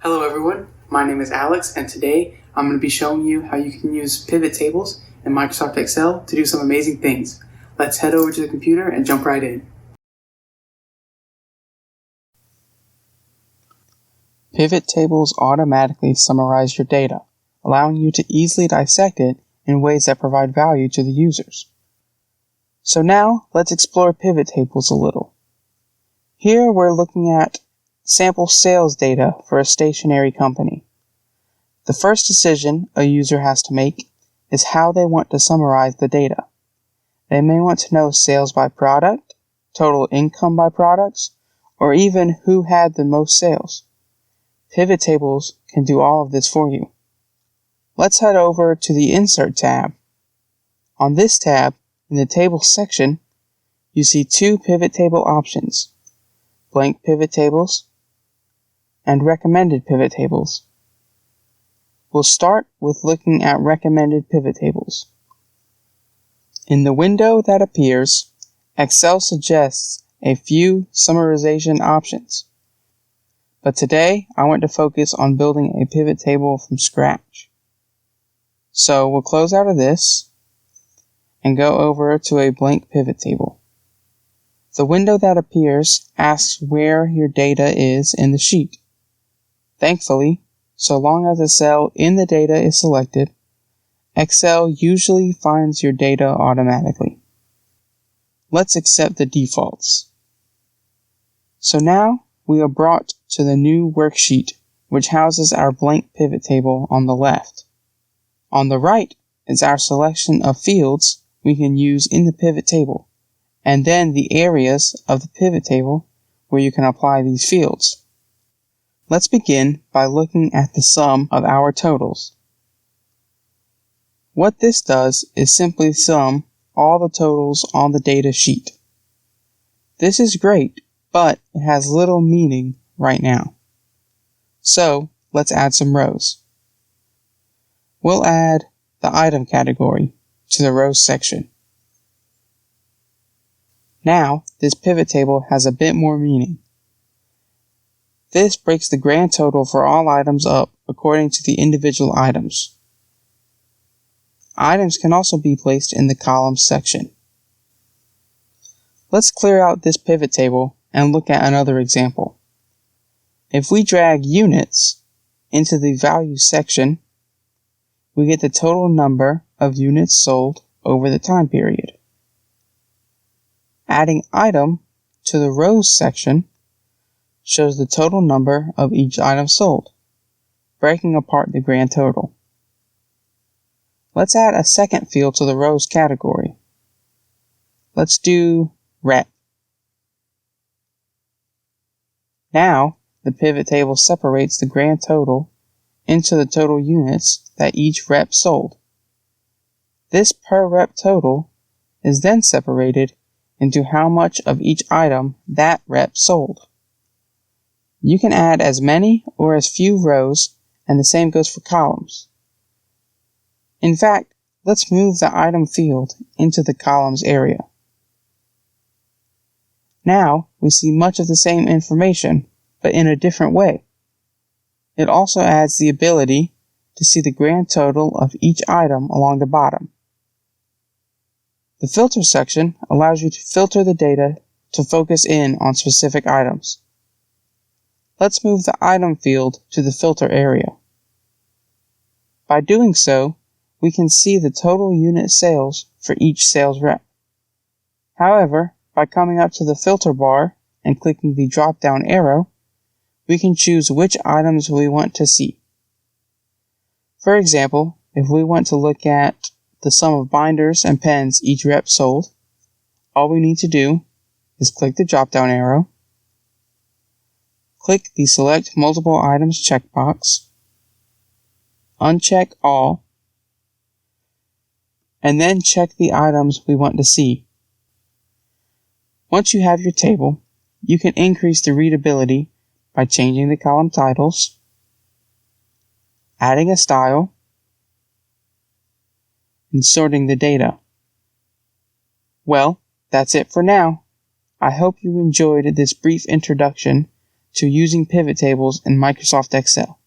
Hello everyone, my name is Alex, and today I'm going to be showing you how you can use pivot tables in Microsoft Excel to do some amazing things. Let's head over to the computer and jump right in. Pivot tables automatically summarize your data, allowing you to easily dissect it in ways that provide value to the users. So now, let's explore pivot tables a little. Here we're looking at sample sales data for a stationery company. The first decision a user has to make is how they want to summarize the data. They may want to know sales by product, total income by products, or even who had the most sales. Pivot tables can do all of this for you. Let's head over to the Insert tab. On this tab, in the Tables section, you see two pivot table options: blank pivot tables and recommended pivot tables. We'll start with looking at recommended pivot tables. In the window that appears, Excel suggests a few summarization options. But today, I want to focus on building a pivot table from scratch. So we'll close out of this and go over to a blank pivot table. The window that appears asks where your data is in the sheet. Thankfully, so long as a cell in the data is selected, Excel usually finds your data automatically. Let's accept the defaults. So now we are brought to the new worksheet, which houses our blank pivot table on the left. On the right is our selection of fields we can use in the pivot table, and then the areas of the pivot table where you can apply these fields. Let's begin by looking at the sum of our totals. What this does is simply sum all the totals on the data sheet. This is great, but it has little meaning right now. So let's add some rows. We'll add the item category to the rows section. Now this pivot table has a bit more meaning. This breaks the grand total for all items up according to the individual items. Items can also be placed in the columns section. Let's clear out this pivot table and look at another example. If we drag units into the values section, we get the total number of units sold over the time period. Adding item to the rows section shows the total number of each item sold, breaking apart the grand total. Let's add a second field to the rows category. Let's do rep. Now, the pivot table separates the grand total into the total units that each rep sold. This per rep total is then separated into how much of each item that rep sold. You can add as many or as few rows, and the same goes for columns. In fact, let's move the item field into the columns area. Now we see much of the same information, but in a different way. It also adds the ability to see the grand total of each item along the bottom. The filter section allows you to filter the data to focus in on specific items. Let's move the item field to the filter area. By doing so, we can see the total unit sales for each sales rep. However, by coming up to the filter bar and clicking the drop-down arrow, we can choose which items we want to see. For example, if we want to look at the sum of binders and pens each rep sold, all we need to do is click the drop-down arrow, click the Select Multiple Items checkbox, uncheck All, and then check the items we want to see. Once you have your table, you can increase the readability by changing the column titles, adding a style, and sorting the data. Well, that's it for now. I hope you enjoyed this brief introduction to using pivot tables in Microsoft Excel.